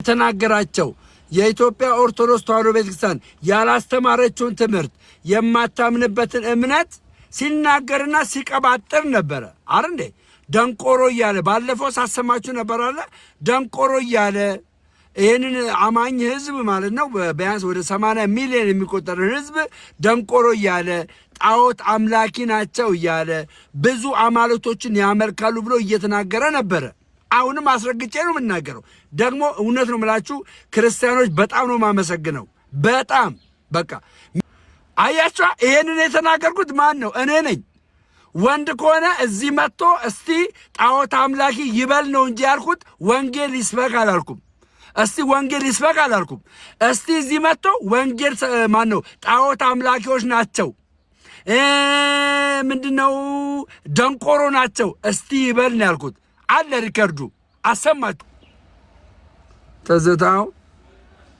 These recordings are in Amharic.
ተናገራቸው የኢትዮጵያ ኦርቶዶክስ ተዋሕዶ ቤተክርስቲያን ያላስተማረችውን ትምህርት የማታምንበትን እምነት ሲናገርና ሲቀባጥር ነበር አረንዴ ደንቆሮ እያለ ባለፈው ሳሰማችሁ ነበር አለ ደንቆሮ እያለ ይሄንን አማኝ ህዝብ ማለት ነው ቢያንስ ወደ 80 ሚሊዮን የሚቆጠር ህዝብ ደንቆሮ እያለ ጣዖት አምላኪ ናቸው እያለ ብዙ አማልክቶችን ያመልካሉ ብሎ እየተናገረ ነበር። አሁንም አስረግጬ ነው የምናገረው። ደግሞ እውነት ነው የምላችሁ ክርስቲያኖች በጣም ነው ማመሰግነው። በጣም በቃ አያችሁ ይሄንን የተናገርኩት ማን ነው? እኔ ነኝ። ወንድ ከሆነ እዚህ መጥቶ እስቲ ጣዖት አምላኪ ይበል ነው እንጂ ያልኩት ወንጌል ይስበክ አላልኩም። እስቲ ወንጌል ይስበክ አላልኩም። እስቲ እዚህ መጥቶ ወንጌል ማን ነው ጣዖት አምላኪዎች ናቸው ምንድነው ደንቆሮ ናቸው እስቲ ይበል ነው ያልኩት። አለ ሪከርዱ አሰማችሁ። ትዝታው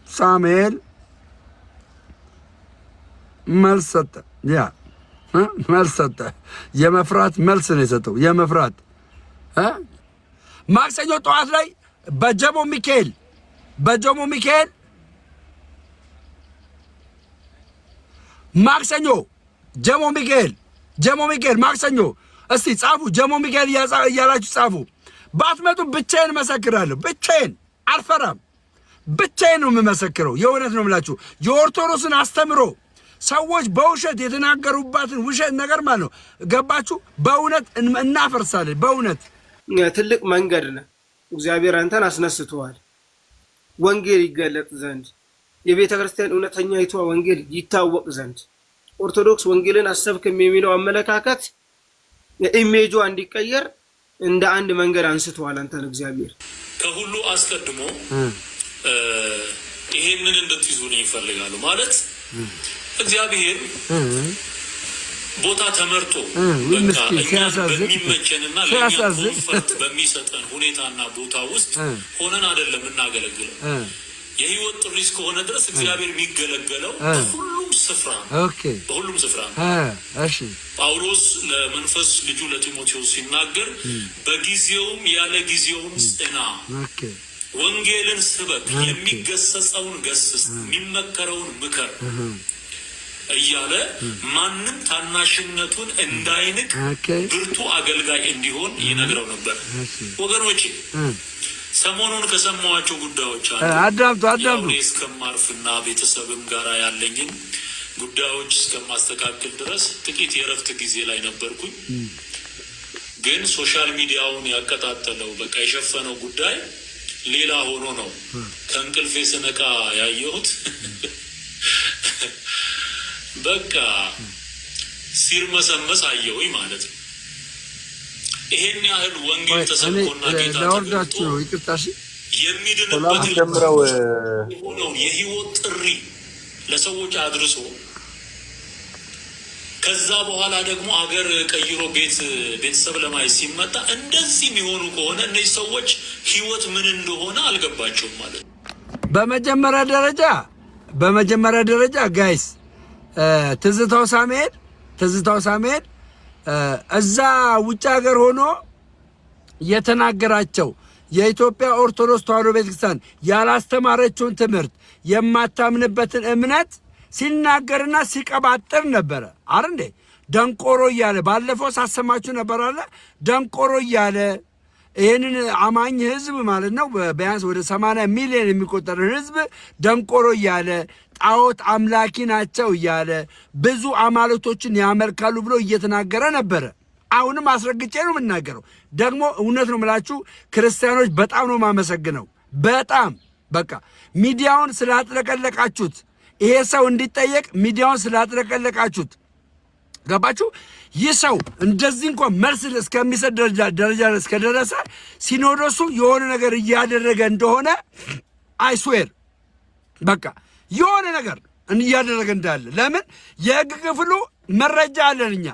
ሳሙኤል መልስ ሰጠ። ያ መልስ ሰጠ። የመፍራት መልስ ነው የሰጠው። የመፍራት ማክሰኞ ጠዋት ላይ በጀሞ ሚካኤል ማክሰኞ ጀሞ ሚካኤል ማክሰኞ እስቲ ጻፉ። ጀሞ ሚካኤል እያላችሁ ጻፉ። ባትመጡ ብቻዬን መሰክራለሁ። ብቻዬን አልፈራም። ብቻዬን ነው የምመሰክረው። የእውነት ነው የምላችሁ። የኦርቶዶክስን አስተምሮ ሰዎች በውሸት የተናገሩባትን ውሸት ነገር ማለት ነው። ገባችሁ? በእውነት እናፈርሳለን። በእውነት ትልቅ መንገድ ነው። እግዚአብሔር አንተን አስነስተዋል። ወንጌል ይገለጥ ዘንድ የቤተ ክርስቲያን እውነተኛይቷ ወንጌል ይታወቅ ዘንድ ኦርቶዶክስ ወንጌልን አሰብክም የሚለው አመለካከት ኢሜጇ እንዲቀየር እንደ አንድ መንገድ አንስተዋል። አንተን እግዚአብሔር ከሁሉ አስቀድሞ ይሄንን እንድትይዙልኝ ይፈልጋሉ። ማለት እግዚአብሔር ቦታ ተመርጦ በቃ በሚመቸንና ለኛ ኮንፈርት በሚሰጠን ሁኔታና ቦታ ውስጥ ሆነን አይደለም እናገለግለው። የህይወት ጥሪ እስከሆነ ድረስ እግዚአብሔር የሚገለገለው በሁሉም ስፍራ በሁሉም ስፍራ እሺ ጳውሎስ ለመንፈስ ልጁ ለጢሞቴዎስ ሲናገር በጊዜውም ያለ ጊዜውም ጽና፣ ወንጌልን ስበክ፣ የሚገሰጸውን ገስጽ፣ የሚመከረውን ምከር እያለ ማንም ታናሽነቱን እንዳይንቅ ብርቱ አገልጋይ እንዲሆን ይነግረው ነበር። ወገኖቼ ሰሞኑን ከሰማኋቸው ጉዳዮች አዳምጡ እስከማርፍና ቤተሰብም ጋር ያለኝን ጉዳዮች እስከማስተካከል ድረስ ጥቂት የረፍት ጊዜ ላይ ነበርኩኝ። ግን ሶሻል ሚዲያውን ያቀጣጠለው በቃ የሸፈነው ጉዳይ ሌላ ሆኖ ነው ከእንቅልፌ ስነቃ ያየሁት። በቃ ሲርመሰመስ አየሁኝ ማለት ነው። ይሄን ያህል ወንጌል ተሰብኮና ጌታ ለወርዳቹ ይቅርታሽ የሚድንበት ሆነው የህይወት ጥሪ ለሰዎች አድርሶ ከዛ በኋላ ደግሞ አገር ቀይሮ ቤተሰብ ለማየት ሲመጣ እንደዚህ የሚሆኑ ከሆነ እነዚህ ሰዎች ህይወት ምን እንደሆነ አልገባቸውም ማለት ነው። በመጀመሪያ ደረጃ ጋይስ ትዝታው ሳሙኤል እዛ ውጭ ሀገር ሆኖ የተናገራቸው የኢትዮጵያ ኦርቶዶክስ ተዋሕዶ ቤተክርስቲያን ያላስተማረችውን ትምህርት የማታምንበትን እምነት ሲናገርና ሲቀባጥር ነበር አረንዴ ደንቆሮ እያለ ባለፈው ሳሰማችሁ ነበር አለ ደንቆሮ እያለ ይሄንን አማኝ ህዝብ ማለት ነው ቢያንስ ወደ 80 ሚሊዮን የሚቆጠር ህዝብ ደንቆሮ እያለ ጣዖት አምላኪ ናቸው እያለ ብዙ አማልክቶችን ያመልካሉ ብሎ እየተናገረ ነበር። አሁንም አስረግጬ ነው የምናገረው። ደግሞ እውነት ነው የምላችሁ ክርስቲያኖች በጣም ነው ማመሰግነው። በጣም በቃ ሚዲያውን ስላጥለቀለቃችሁት፣ ይሄ ሰው እንዲጠየቅ ሚዲያውን ስላጥለቀለቃችሁት ገባችሁ? ይህ ሰው እንደዚህ እንኳን መልስ እስከሚሰጥ ደረጃ እስከደረሰ ሲኖዶሱ የሆነ ነገር እያደረገ እንደሆነ አይስዌር በቃ የሆነ ነገር እያደረገ እንዳለ። ለምን የህግ ክፍሉ መረጃ አለን፣ እኛ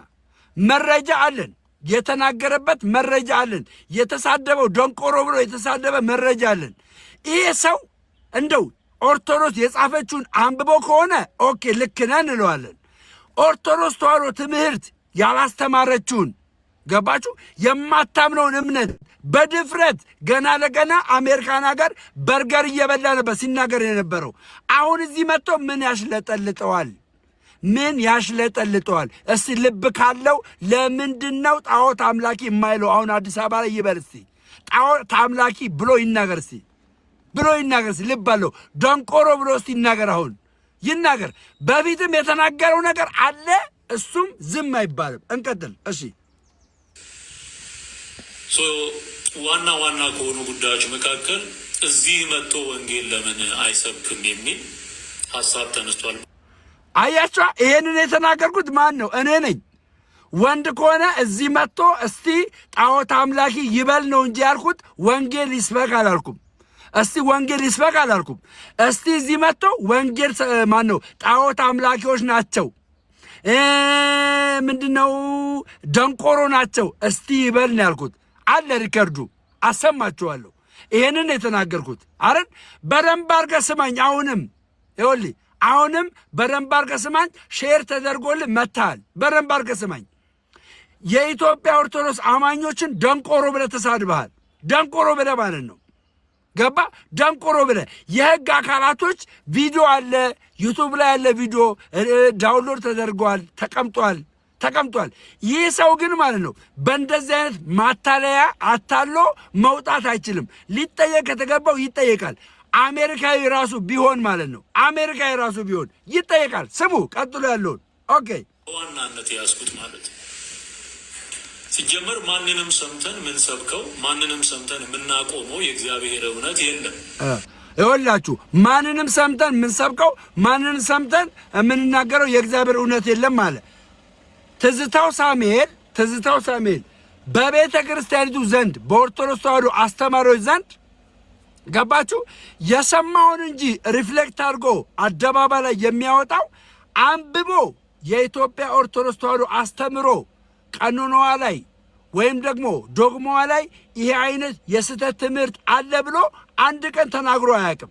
መረጃ አለን፣ የተናገረበት መረጃ አለን፣ የተሳደበው ደንቆሮ ብሎ የተሳደበ መረጃ አለን። ይሄ ሰው እንደው ኦርቶዶክስ የጻፈችውን አንብቦ ከሆነ ኦኬ ልክ ነን እንለዋለን። ኦርቶዶክስ ተዋሕዶ ትምህርት ያላስተማረችውን ገባችሁ? የማታምነውን እምነት በድፍረት ገና ለገና አሜሪካን ሀገር በርገር እየበላ ነበር ሲናገር የነበረው። አሁን እዚህ መጥቶ ምን ያሽለጠልጠዋል? ምን ያሽለጠልጠዋል? እስቲ ልብ ካለው ለምንድነው ጣዖት አምላኪ የማይለው? አሁን አዲስ አበባ ላይ ይበል እስቲ ጣዖት አምላኪ ብሎ ይናገር እስቲ ብሎ ይናገር እስቲ። ልብ አለው ደንቆሮ ብሎ እስቲ ይናገር። አሁን ይናገር። በፊትም የተናገረው ነገር አለ፣ እሱም ዝም አይባልም። እንቀጥል እሺ። ዋና ዋና ከሆኑ ጉዳዮች መካከል እዚህ መጥቶ ወንጌል ለምን አይሰብክም የሚል ሀሳብ ተነስቷል። አያችሁ፣ ይሄንን የተናገርኩት ማን ነው? እኔ ነኝ። ወንድ ከሆነ እዚህ መጥቶ እስቲ ጣዖት አምላኪ ይበል ነው እንጂ ያልኩት ወንጌል ይስበክ አላልኩም። እስቲ ወንጌል ይስበክ አላልኩም። እስቲ እዚህ መጥቶ ወንጌል ማን ነው ጣዖት አምላኪዎች ናቸው ምንድነው ደንቆሮ ናቸው እስቲ ይበል ነው ያልኩት። አለ ሪከርዱ አሰማችኋለሁ። ይሄንን የተናገርኩት አረን በደንብ አድርገህ ስማኝ። አሁንም በደንብ አድርገህ ስማኝ። ሼር ተደርጎልህ መታል። በደንብ አድርገህ ስማኝ። የኢትዮጵያ ኦርቶዶክስ አማኞችን ደንቆሮ ብለህ ተሳድበሃል። ደንቆሮ ብለህ ማለት ነው። ገባ? ደንቆሮ ብለህ የህግ አካላቶች ቪዲዮ አለ፣ ዩቱብ ላይ ያለ ቪዲዮ ዳውንሎድ ተደርጓል፣ ተቀምጧል። ይህ ሰው ግን ማለት ነው በእንደዚህ አይነት ማታለያ አታሎ መውጣት አይችልም። ሊጠየቅ ከተገባው ይጠየቃል። አሜሪካዊ ራሱ ቢሆን ማለት ነው አሜሪካዊ ራሱ ቢሆን ይጠየቃል። ስሙ ቀጥሎ ያለውን ኦኬ። በዋናነት ያስኩት ማለት ሲጀመር ማንንም ሰምተን ምን ሰብከው ማንንም ሰምተን የምናቆመው የእግዚአብሔር እውነት የለም። ይኸውላችሁ ማንንም ሰምተን ምን ሰብከው ማንንም ሰምተን የምንናገረው የእግዚአብሔር እውነት የለም አለ። ትዝታው ሳሙኤል በቤተ ክርስቲያኒቱ ዘንድ በኦርቶዶክስ ተዋሕዶ አስተማሪዎች ዘንድ ገባችሁ የሰማውን እንጂ ሪፍሌክት አድርጎ አደባባይ ላይ የሚያወጣው አንብቦ የኢትዮጵያ ኦርቶዶክስ ተዋሕዶ አስተምሮ ቀኖናዋ ላይ ወይም ደግሞ ዶግማዋ ላይ ይሄ አይነት የስህተት ትምህርት አለ ብሎ አንድ ቀን ተናግሮ አያውቅም።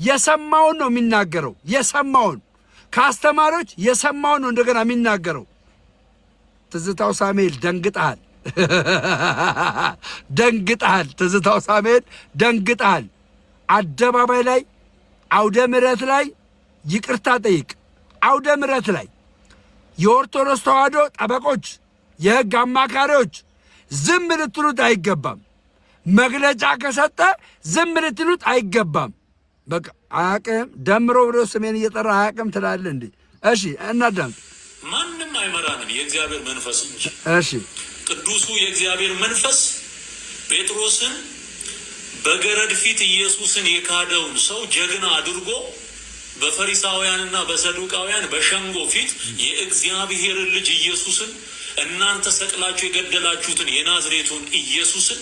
የሰማውን ነው የሚናገረው። የሰማውን ከአስተማሪዎች የሰማውን ነው እንደገና የሚናገረው። ትዝታው ሳሙኤል ደንግጠሃል። ትዝታው ሳሙኤል ደንግጠሃል። አደባባይ ላይ አውደ ምሕረት ላይ ይቅርታ ጠይቅ። አውደ ምሕረት ላይ የኦርቶዶክስ ተዋሕዶ ጠበቆች፣ የሕግ አማካሪዎች ዝም ልትሉት አይገባም። መግለጫ ከሰጠ ዝም ልትሉት አይገባም። በቃ አያቅም ደምሮ ብሎ ስሜን እየጠራ አያቅም ትላለህ እንዴ? እሺ እናዳምጥ። ማንም አይመራንም የእግዚአብሔር መንፈስ እንጂ። እሺ ቅዱሱ የእግዚአብሔር መንፈስ ጴጥሮስን በገረድ ፊት ኢየሱስን የካደውን ሰው ጀግና አድርጎ በፈሪሳውያንና በሰዱቃውያን በሸንጎ ፊት የእግዚአብሔርን ልጅ ኢየሱስን እናንተ ሰቅላችሁ የገደላችሁትን የናዝሬቱን ኢየሱስን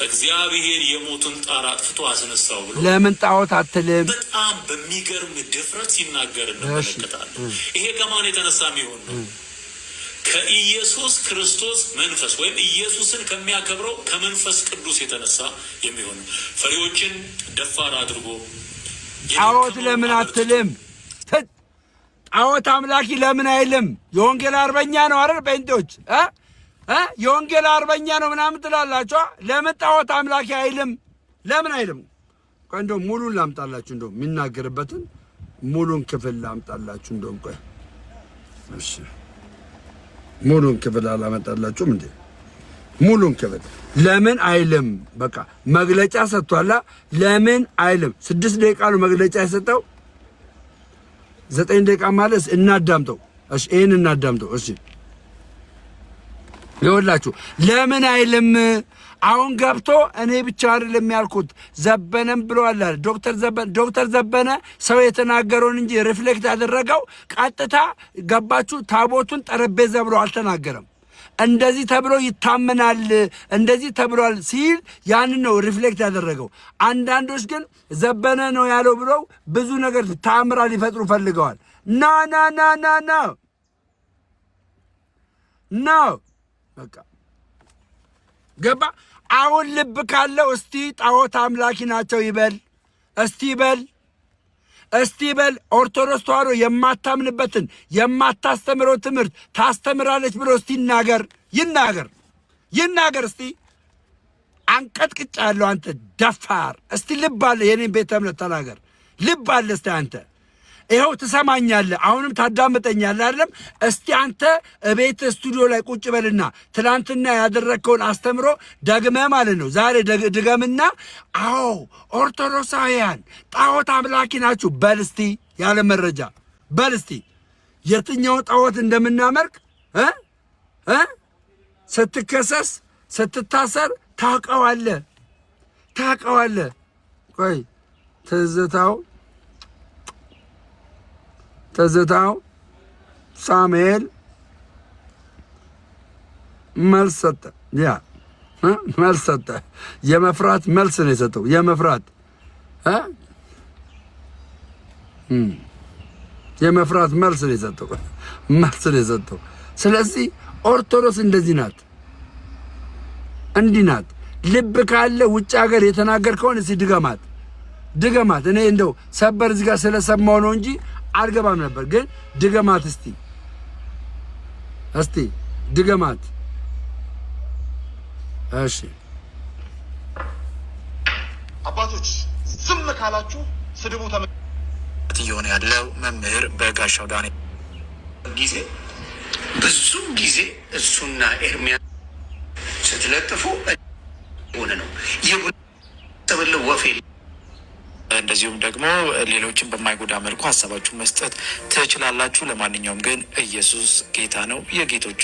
እግዚአብሔር የሞቱን ጣር አጥፍቶ አስነሳው ብሎ ለምን ጣዖት አትልም? በጣም በሚገርም ድፍረት ሲናገር እንመለከታለን። ይሄ ከማን የተነሳ የሚሆን ነው? ከኢየሱስ ክርስቶስ መንፈስ ወይም ኢየሱስን ከሚያከብረው ከመንፈስ ቅዱስ የተነሳ የሚሆን ነው። ፈሪዎችን ደፋር አድርጎ ጣዖት ለምን አትልም? ጣዖት አምላኪ ለምን አይልም? የወንጌል አርበኛ ነው አይደል? ጴንጤዎች የወንጌል አርበኛ ነው ምናምን ትላላችሁ። ለምን ጣዖት አምላኪ አይልም? ለምን አይልም? ቆይ እንደው ሙሉን ላምጣላችሁ፣ እንደው የሚናገርበትን ሙሉን ክፍል ላምጣላችሁ። እንደው ቆይ እሺ፣ ሙሉን ክፍል አላመጣላችሁም እንዴ? ሙሉን ክፍል ለምን አይልም? በቃ መግለጫ ሰጥቷላ። ለምን አይልም? 6 ደቂቃ ነው መግለጫ የሰጠው። 9 ደቂቃ ማለት እናዳምጠው። እሺ ይሄን እናዳምጠው። እሺ ይኸውላችሁ ለምን አይልም? አሁን ገብቶ እኔ ብቻ አይደለም ያልኩት ዘበነም ብለዋል። ዶክተር ዘበነ ሰው የተናገረውን እንጂ ሪፍሌክት ያደረገው ቀጥታ ገባችሁ። ታቦቱን ጠረጴዛ ብሎ አልተናገረም። እንደዚህ ተብሎ ይታመናል እንደዚህ ተብሏል ሲል ያንን ነው ሪፍሌክት ያደረገው። አንዳንዶች ግን ዘበነ ነው ያለው ብለው ብዙ ነገር ታምራ ሊፈጥሩ ፈልገዋል። ና በቃ ገባ። አሁን ልብ ካለው እስቲ ጣዖት አምላኪ ናቸው ይበል። እስቲ በል ኦርቶዶክስ ተዋሕዶ የማታምንበትን የማታስተምረው ትምህርት ታስተምራለች ብሎ እስቲ ይናገር። እስቲ አንቀጥቅጫለሁ። አንተ ደፋር! እስቲ ልብ አለ የኔን ቤተ እምነት ተናገር። ልብ አለ እስቲ አንተ ይኸው ትሰማኛለህ፣ አሁንም ታዳምጠኛለህ አይደለም? እስቲ አንተ እቤት ስቱዲዮ ላይ ቁጭ በልና ትናንትና ያደረግከውን አስተምሮ ደግመህ ማለት ነው ዛሬ ድገምና፣ አዎ ኦርቶዶክሳውያን ጣዖት አምላኪ ናችሁ በል እስቲ፣ ያለ መረጃ በል እስቲ የትኛው ጣዖት እንደምናመልክ ስትከሰስ ስትታሰር ታውቀዋለህ። ቆይ ትዝታው ሳሙኤል መልስ ሰጠ። መልስ ሰጠ። የመፍራት መልስ ነው የሰጠው። የመፍራት መልስ ነው የሰጠው። ስለዚህ ኦርቶዶክስ እንደዚህ ናት፣ እንዲህ ናት። ልብ ካለ ውጭ ሀገር የተናገርከውን እስቲ ድገማት። እኔ እንደው ሰበር እዚህ ጋር ስለሰማው ነው እንጂ አልገባም ነበር። ግን ድገማት እስቲ ድገማት። እሺ አባቶች ዝም ካላችሁ ስድቡ እየሆነ ያለው መምህር በጋሻው ዳኔ ጊዜ ብዙ ጊዜ እሱና ኤርሚያ ስትለጥፉ ሆነ ነው የቡለ ወፌ እንደዚሁም ደግሞ ሌሎችን በማይጎዳ መልኩ ሀሳባችሁን መስጠት ትችላላችሁ። ለማንኛውም ግን ኢየሱስ ጌታ ነው። የጌቶች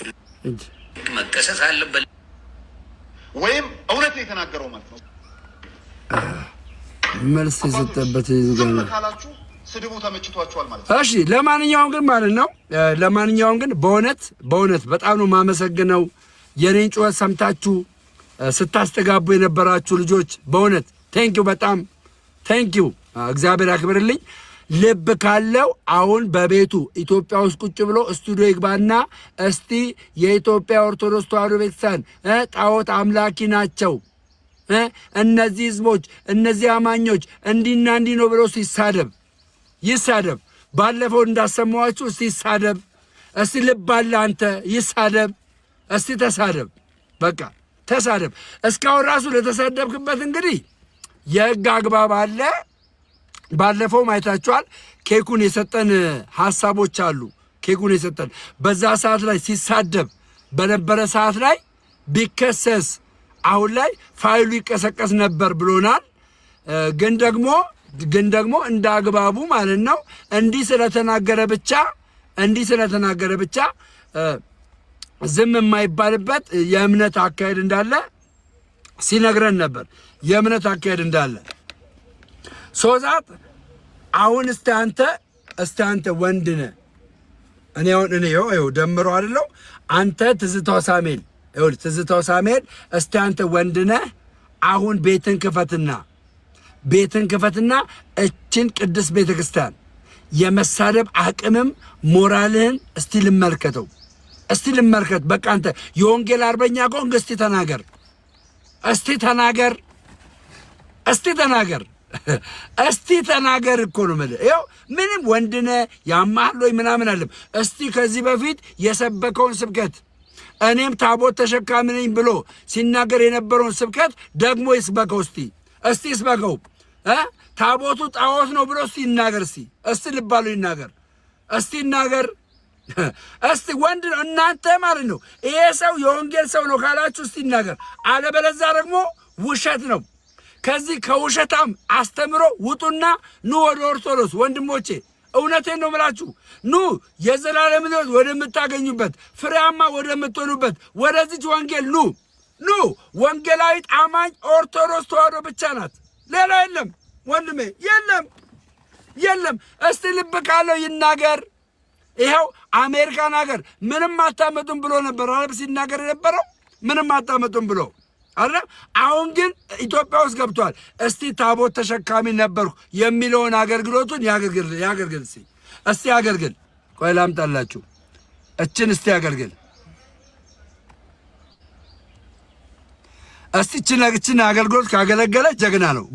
መቀሰስ አለበት ወይም እውነት የተናገረው ማለት ነው። መልስ የሰጠበት ዝም ካላችሁ ስድቡ ተመችቷችኋል ማለት ነው። እሺ ለማንኛውም ግን ማለት ነው በእውነት በጣም ነው የማመሰግነው። የኔን ጩኸት ሰምታችሁ ስታስተጋቡ የነበራችሁ ልጆች በእውነት ቴንኪው፣ በጣም ቴንኪው። እግዚአብሔር ያክብርልኝ። ልብ ካለው አሁን በቤቱ ኢትዮጵያ ውስጥ ቁጭ ብሎ ስቱዲዮ ይግባና እስቲ የኢትዮጵያ ኦርቶዶክስ ተዋሕዶ ቤተክርስቲያን ጣዖት አምላኪ ናቸው እነዚህ ህዝቦች፣ እነዚህ አማኞች እንዲና እንዲህ ነው ብሎ ይሳደብ። ባለፈው እንዳሰማዋችሁ እስቲ ይሳደብ። እስቲ ልብ አለ አንተ ይሳደብ። እስቲ ተሳደብ፣ በቃ ተሳደብ። እስካሁን ራሱ ለተሳደብክበት እንግዲህ የህግ አግባብ አለ። ባለፈው አይታችኋል። ኬኩን የሰጠን ሐሳቦች አሉ። ኬኩን የሰጠን በዛ ሰዓት ላይ ሲሳደብ በነበረ ሰዓት ላይ ቢከሰስ አሁን ላይ ፋይሉ ይቀሰቀስ ነበር ብሎናል። ግን ደግሞ እንደ አግባቡ ማለት ነው እንዲህ ስለተናገረ ብቻ ዝም የማይባልበት የእምነት አካሄድ እንዳለ ሲነግረን ነበር። የእምነት አካሄድ እንዳለ ሶዛት አሁን እስቲ አንተ ወንድ ነህ። እኔ ደምሮ አይደለው አንተ ትዝታው ሳሙኤል እስቲ አንተ ወንድ ነህ። አሁን ቤትን ክፈትና እችን ቅድስት ቤተ ክርስቲያን የመሳደብ አቅምም ሞራልህን እስቲ ልመልከት። በቃ አንተ የወንጌል አርበኛ ከሆንክ እስቲ ተናገር እኮ ነው የምልህ። ይኸው ምንም ወንድነ ያማህሎይ ምናምን አለም። እስቲ ከዚህ በፊት የሰበከውን ስብከት እኔም ታቦት ተሸካሚ ነኝ ብሎ ሲናገር የነበረውን ስብከት ደግሞ ይስበከው። እስቲ ይስበከው። ታቦቱ ጣዖት ነው ብሎ እስቲ ይናገር። እስቲ ልባሉ ይናገር። እስቲ ወንድ ነው እናንተ ማለት ነው። ይሄ ሰው የወንጌል ሰው ነው ካላችሁ እስቲ ይናገር። አለበለዛ ደግሞ ውሸት ነው። ከዚህ ከውሸታም አስተምሮ ውጡና ኑ ወደ ኦርቶዶክስ ወንድሞቼ፣ እውነቴን ነው የምላችሁ። ኑ የዘላለም ሕይወት ወደምታገኙበት ፍሬያማ ወደምትሆኑበት ወደዚች ወንጌል ኑ። ወንጌላዊት አማኝ ኦርቶዶክስ ተዋሕዶ ብቻ ናት፣ ሌላ የለም ወንድሜ፣ የለም። እስቲ ልብ ካለው ይናገር። ይኸው አሜሪካን ሀገር ምንም አታመጡም ብሎ ነበር አረብ ሲናገር የነበረው ምንም አታመጡም ብሎ አረ አሁን ግን ኢትዮጵያ ውስጥ ገብቷል። እስቲ ታቦት ተሸካሚ ነበርኩ የሚለውን አገልግሎቱን ያገልግል። እስቲ ያገልግል። ቆይ ላምጣላችሁ እችን እስቲ ያገልግል። እስቲ እችን አገልግሎት ካገለገለ ጀግና ነው።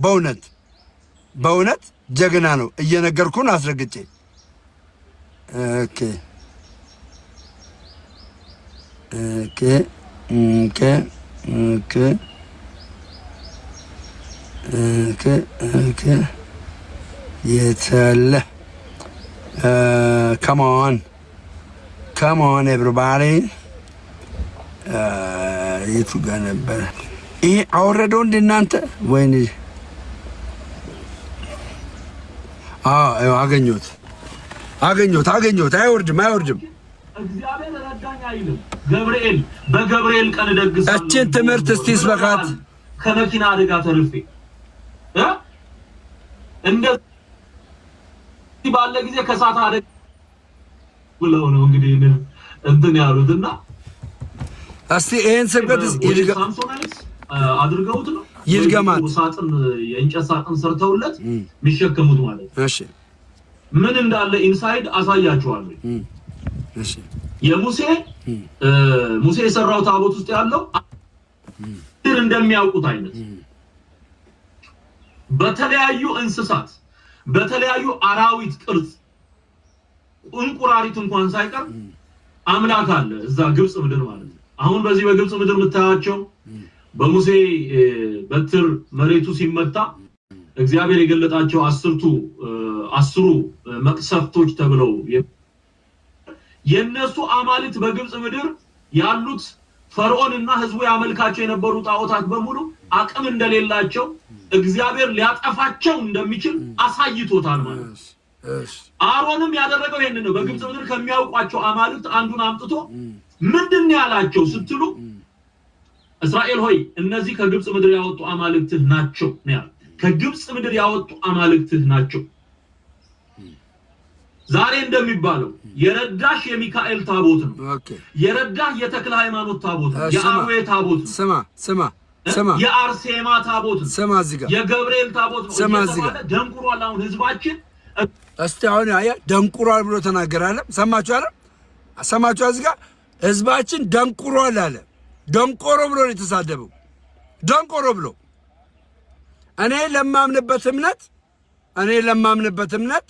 በእውነት ጀግና ነው። እየነገርኩን አስረግጬ ኦኬ የታለ come on everybody የቱ ጋር ነበር ይሄ አወረደው እንደናንተ ወይኔ አገኘሁት አይወርድም እግዚአብሔር ረዳኝ አይልም ገብርኤል በገብርኤል ቀን ደግሳለሁ እቺን ትምህርት እስቲ ስበካት ከመኪና አደጋ ተርፌ እንደዚህ ባለ ጊዜ ከሳት አደጋ ብለው ነው እንግዲህ እንትን ያሉትና እስቲ ይሄን ስብከት ሳምሶናይስ አድርገውት ነው ይድገማት ሳጥን የእንጨት ሳጥን ሰርተውለት የሚሸከሙት ማለት እሺ ምን እንዳለ ኢንሳይድ አሳያችኋለሁ እሺ የሙሴ የሰራው ታቦት ውስጥ ያለው እንደሚያውቁት አይነት በተለያዩ እንስሳት በተለያዩ አራዊት ቅርጽ እንቁራሪት እንኳን ሳይቀር አምላክ አለ እዛ ግብጽ ምድር ማለት ነው አሁን በዚህ በግብጽ ምድር የምታያቸው በሙሴ በትር መሬቱ ሲመታ እግዚአብሔር የገለጣቸው አስሩ መቅሰፍቶች ተብለው የነሱ አማልክት በግብጽ ምድር ያሉት ፈርዖንና ህዝቡ ያመልካቸው የነበሩ ጣዖታት በሙሉ አቅም እንደሌላቸው እግዚአብሔር ሊያጠፋቸው እንደሚችል አሳይቶታል ማለት ነው አሮንም ያደረገው ይሄንን ነው በግብጽ ምድር ከሚያውቋቸው አማልክት አንዱን አምጥቶ ምንድን ያላቸው ስትሉ እስራኤል ሆይ እነዚህ ከግብጽ ምድር ያወጡ አማልክትህ ናቸው ነው ከግብጽ ምድር ያወጡ አማልክትህ ናቸው ዛሬ እንደሚባለው የረዳሽ የሚካኤል ታቦት ነው የረዳህ የተክለ ሃይማኖት ታቦት ነው የአርዌ ታቦት ነው ስማ የአርሴማ ታቦት ነው ስማ እዚህ ጋር የገብርኤል ታቦት ነው ስማ እዚህ ጋር ደንቁሯል አሁን ህዝባችን እስቲ አሁን አያ ደንቁሯል ብሎ ተናገራለ ሰማችሁ እዚህ ጋር ህዝባችን ደንቁሯል አለ ደንቆሮ ብሎ ነው የተሳደበው ደንቆሮ ብሎ እኔ ለማምንበት እምነት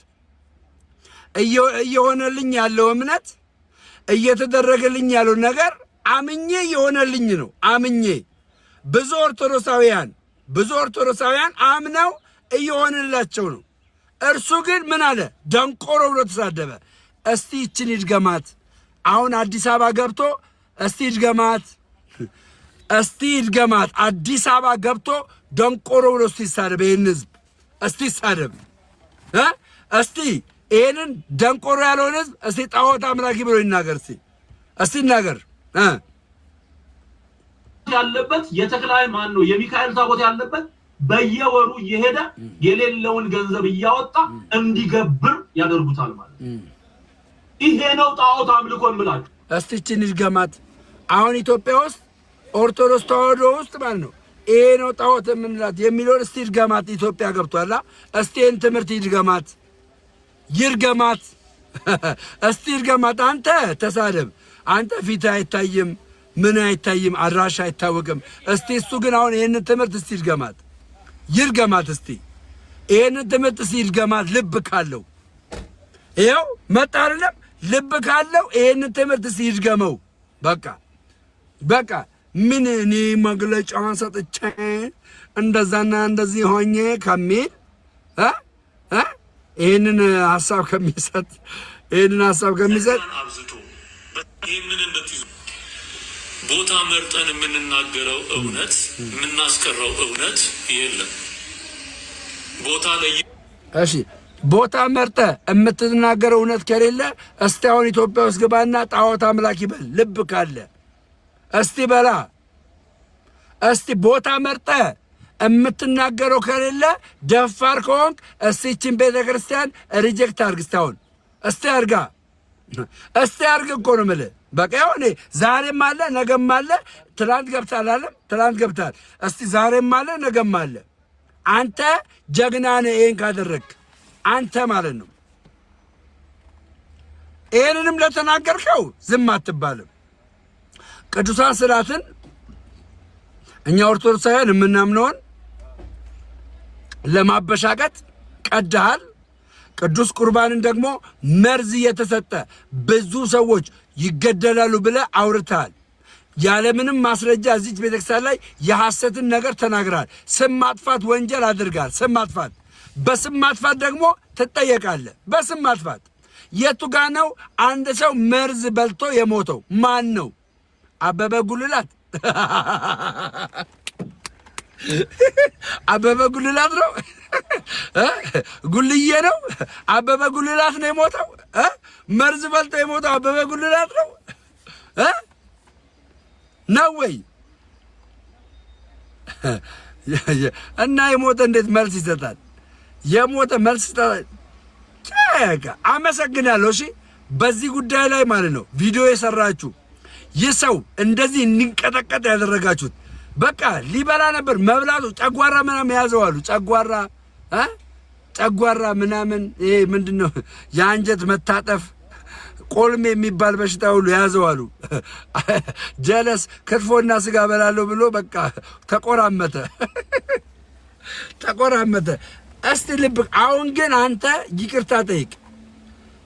እየሆነልኝ ያለው እምነት እየተደረገልኝ ያለው ነገር አምኜ የሆነልኝ ነው አምኜ ብዙ ኦርቶዶክሳውያን አምነው እየሆነላቸው ነው እርሱ ግን ምን አለ ደንቆሮ ብሎ ተሳደበ እስቲ እቺን ይድገማት አሁን አዲስ አበባ ገብቶ እስቲ ይድገማት አዲስ አበባ ገብቶ ደንቆሮ ብሎ ሲሳደብ ይሄን ህዝብ እስቲ ይሳደብ እስቲ ይሄንን ደንቆሮ ያለውን ህዝብ እስቲ ጣዖት አምላኪ ብሎ ይናገር እስቲ ይናገር ያለበት የተክላይ ማን ነው የሚካኤል ታቦት ያለበት በየወሩ እየሄደ የሌለውን ገንዘብ እያወጣ እንዲገብር ያደርጉታል ማለት ይሄ ነው ጣዖት አምልኮን ብላችሁ እስቲ እቺን ይድገማት አሁን ኢትዮጵያ ውስጥ ኦርቶዶክስ ተዋህዶ ውስጥ ማለት ነው ይሄ ነው ጣዖት የምንላት የሚለው እስቲ ይድገማት ኢትዮጵያ ገብቷላ እስቲ ይሄን ትምህርት ይድገማት እስቲ ይድገማት አንተ ተሳደብ አንተ ፊት አይታይም ምን አይታይም አድራሻ አይታወቅም እስቲ እሱ ግን አሁን ይሄን ትምህርት እስቲ ይድገማት እስቲ ይሄን ትምህርት እስቲ ይድገማት ልብ ካለው ይሄው መጣ አይደለም ልብ ካለው ይሄን ትምህርት እስቲ ይድገመው በቃ ምን እኔ መግለጫ ሰጥቼ እንደዛና እንደዚህ ሆኜ ከሚል ይሄንን ሐሳብ ከሚሰጥ አብዝቶ ይሄንን እንደትይዙ ቦታ መርጠን የምንናገረው እውነት የምናስቀረው እውነት የለም ቦታ ላይ እሺ ቦታ መርጠ የምትናገረው እውነት ከሌለ እስቲ አሁን ኢትዮጵያ ውስጥ ግባና ጣዖት አምላክ ይበል ልብ ካለ እስቲ በላ እስቲ ቦታ መርጠ የምትናገረው ከሌለ ደፋር ከሆንክ እስቲ እቺን ቤተክርስቲያን ሪጀክት አድርግ እስቲ አርግ እኮ ነው የምልህ በቃ ይሁን ዛሬም አለ ነገም አለ ትላንት ገብታል እስቲ ዛሬም አለ ነገም አለ አንተ ጀግና ነህ ይሄን ካደረክ አንተ ማለት ነው ይሄንንም ለተናገርከው ዝም አትባልም ቅዱሳን ስዕላትን እኛ ኦርቶዶክሳውያን የምናምነውን ለማበሻቀጥ ቀድሃል ቅዱስ ቁርባንን ደግሞ መርዝ የተሰጠ ብዙ ሰዎች ይገደላሉ ብለህ አውርተሃል ያለምንም ማስረጃ እዚህ ቤተክርስቲያን ላይ የሐሰትን ነገር ተናግራል። ስም ማጥፋት ወንጀል አድርጋል። ስም ማጥፋት፣ በስም ማጥፋት ደግሞ ትጠየቃለህ። በስም ማጥፋት የቱ ጋ ነው አንድ ሰው መርዝ በልቶ የሞተው? ማን ነው? አበበ ጉልላት አበበ ጉልላት ነው? ጉልዬ ነው? አበበ ጉልላት ነው የሞተው? መርዝ በልቶ የሞተው አበበ ጉልላት ነው ነው ወይ? እና የሞተ እንዴት መልስ ይሰጣል? የሞተ መልስ ይሰጣል? አመሰግናለሁ። እሺ በዚህ ጉዳይ ላይ ማለት ነው ቪዲዮ የሰራችሁ ይህ ሰው እንደዚህ እንዲንቀጠቀጥ ያደረጋችሁት በቃ ሊበላ ነበር መብላቱ። ጨጓራ ምናምን ያዘው አሉ። ጨጓራ ምናምን ይሄ ምንድነው የአንጀት መታጠፍ ቆልሜ የሚባል በሽታ ሁሉ ያዘው አሉ። ጀለስ ክትፎና ስጋ በላለሁ ብሎ በቃ ተቆራመተ። እስቲ ልብ አሁን ግን አንተ ይቅርታ ጠይቅ።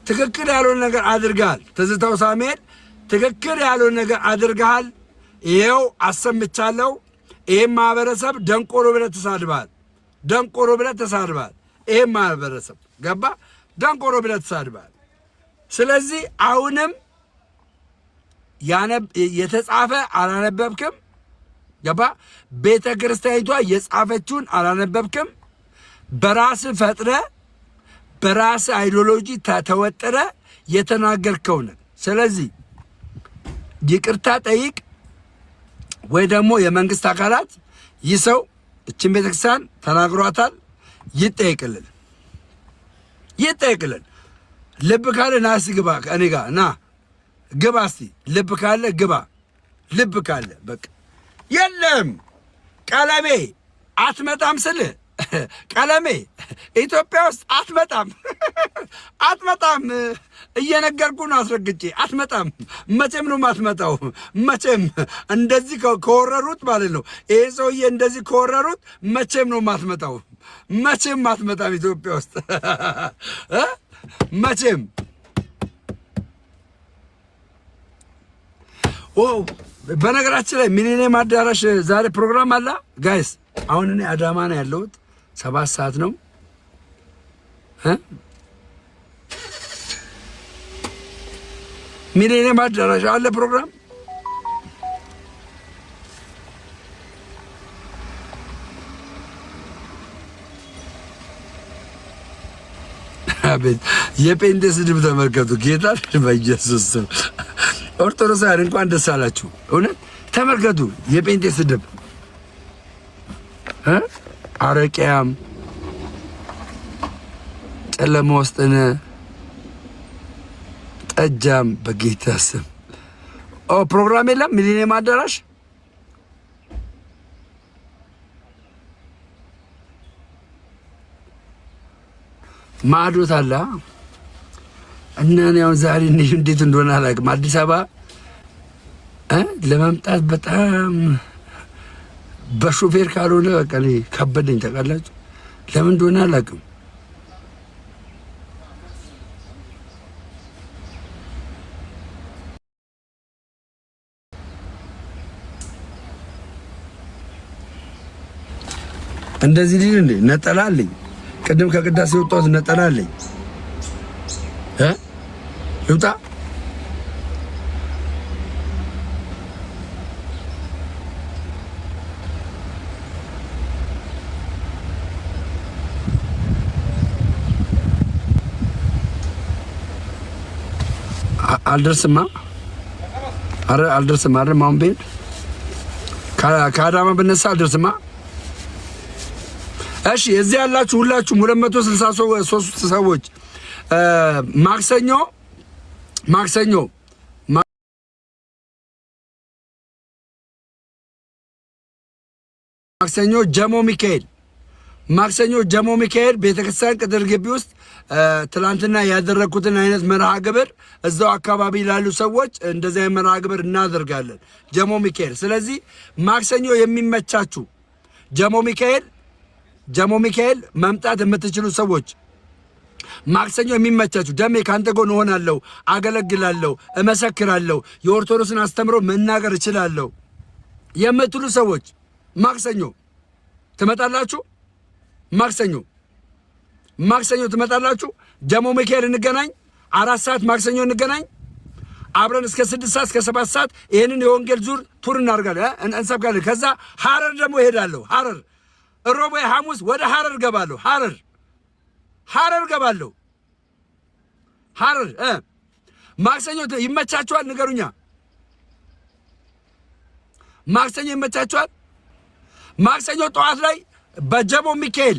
ትክክል ያልሆነ ነገር አድርገሃል። ትዝታው ሳሙኤል ትክክል ያልሆነ ነገር አድርገሃል። ይሄው አሰምቻለሁ። ይሄን ማህበረሰብ ደንቆሮ ብለህ ተሳድበሃል። ደንቆሮ ብለህ ተሳድበሃል። ይሄን ማህበረሰብ ገባ? ደንቆሮ ብለህ ተሳድበሃል። ስለዚህ አሁንም የተጻፈ አላነበብክም። ገባ? ቤተ ክርስቲያኒቷ የጻፈችውን አላነበብክም። በራስ ፈጥረ በራስ አይዲዮሎጂ ተወጥረ የተናገርከው ነው። ስለዚህ ይቅርታ ጠይቅ፣ ወይ ደግሞ የመንግስት አካላት ይህ ሰው እችን ቤተክርስቲያን ተናግሯታል ይጠይቅልን። ልብ ካለ ና እስቲ ግባ፣ እኔ ጋር ና ግባ፣ እስቲ ልብ ካለ ግባ። ልብ ካለ በቃ የለም ቀለሜ አትመጣም ስልህ ቀለሜ ኢትዮጵያ ውስጥ አትመጣም እየነገርኩ ነው አስረግጬ። አትመጣም። መቼም ነው የማትመጣው። መቼም እንደዚህ ከወረሩት ማለት ነው ይሄ ሰውዬ እንደዚህ ከወረሩት መቼም ነው የማትመጣው። መቼም አትመጣም ኢትዮጵያ ውስጥ መቼም። በነገራችን ላይ ሚሊኒየም አዳራሽ ዛሬ ፕሮግራም አለ ጋይስ። አሁን እኔ አዳማ ነው ያለሁት። 7 ሰዓት ነው። ሚሊኒየም አዳራሽ አለ ፕሮግራም። አቤት የጴንጤ ስድብ ተመልከቱ። ጌታ በኢየሱስ ስም ኦርቶዶክሳውያን እንኳን ደስ አላችሁ። እውነት ተመልከቱ የጴንጤ ስድብ። አረቂያም ጨለማ ውስጥነ ጠጃም በጌታ ስም ፕሮግራም የለም። ሚሊኒየም አዳራሽ ማዕዶት አለ እና ያው ዛሬ እንዴት እንደሆነ አላውቅም። አዲስ አበባ ለመምጣት በጣም በሹፌር ካልሆነ በቃ ከበደኝ። ታውቃላችሁ ለምን እንደሆነ አላውቅም። እንደዚህ ልጅ እንዴ ነጠላ አለኝ። ቅድም ከቅዳሴ ወጣሁት ነጠላ አለኝ። ልውጣ አልደርስማ። አረ አልደርስማ። አረ ማን ቤት ከአዳማ ብነሳ አልደርስማ። እሺ እዚህ ያላችሁ ሁላችሁም 263 ሰዎች ማክሰኞ ጀሞ ሚካኤል ቤተክርስቲያን ቅጥር ግቢ ውስጥ ትላንትና ያደረኩትን አይነት መርሃ ግብር እዛው አካባቢ ላሉ ሰዎች እንደዚህ አይነት መርሃ ግብር እናደርጋለን ጀሞ ሚካኤል። ስለዚህ ማክሰኞ የሚመቻችሁ ጀሞ ሚካኤል መምጣት የምትችሉ ሰዎች ማክሰኞ የሚመቻችሁ ደሜ ካንተ ጎን እሆናለሁ፣ አገለግላለሁ፣ እመሰክራለሁ፣ የኦርቶዶክስን አስተምሮ መናገር እችላለሁ የምትሉ ሰዎች ማክሰኞ ትመጣላችሁ። ማክሰኞ ትመጣላችሁ። ጀሞ ሚካኤል እንገናኝ። 4 ሰዓት ማክሰኞ እንገናኝ። አብረን እስከ 6 ሰዓት እስከ 7 ሰዓት ይህንን የወንጌል ዙር ቱር እናደርጋለን፣ እንሰብካለን። ከዛ ሐረር ደግሞ እሄዳለሁ። ሐረር ሮብ፣ ሐሙስ ወደ ሐረር ገባለሁ። ሐረር ገባለሁ። ሐረር ማክሰኞ ይመቻችኋል? ንገሩኛ። ማክሰኞ ይመቻችኋል? ማክሰኞ ጠዋት ላይ በጀሞ ሚካኤል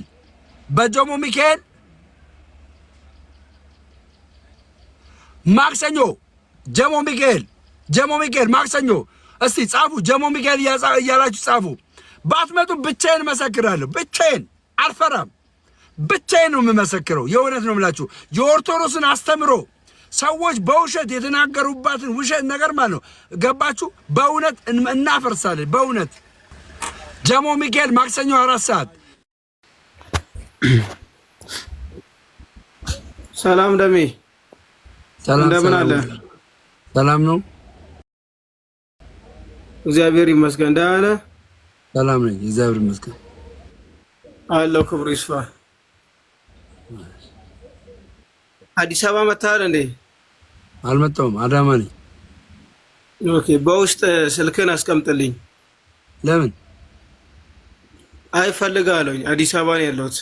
ማክሰኞ ጀሞ ሚካኤል ማክሰኞ። እስቲ ጻፉ፣ ጀሞ ሚካኤል እያላችሁ ጻፉ። ባትመጡ ብቻዬን መሰክራለሁ። ብቻዬን አልፈራም። ብቻዬን ነው የምመሰክረው። የእውነት ነው የምላችሁ። የኦርቶዶክስን አስተምሮ ሰዎች በውሸት የተናገሩባትን ውሸት ነገር ማለት ነው። ገባችሁ? በእውነት እናፈርሳለን። በእውነት ጀሞ ሚካኤል ማክሰኞ 4 ሰዓት። ሰላም ደሜ፣ እንደምን አለ? ሰላም ነው፣ እግዚአብሔር ይመስገን። ደህና ነህ? ሰላም ነኝ፣ እግዚአብሔር ይመስገን አለው። ክብሩ ይስፋ። አዲስ አበባ መጥተሃል እንዴ? አልመጣሁም፣ አዳማ ነኝ። ኦኬ፣ በውስጥ ስልክን አስቀምጥልኝ። ለምን? አይ ፈልጋለሁኝ። አዲስ አበባ ነው ያለሁት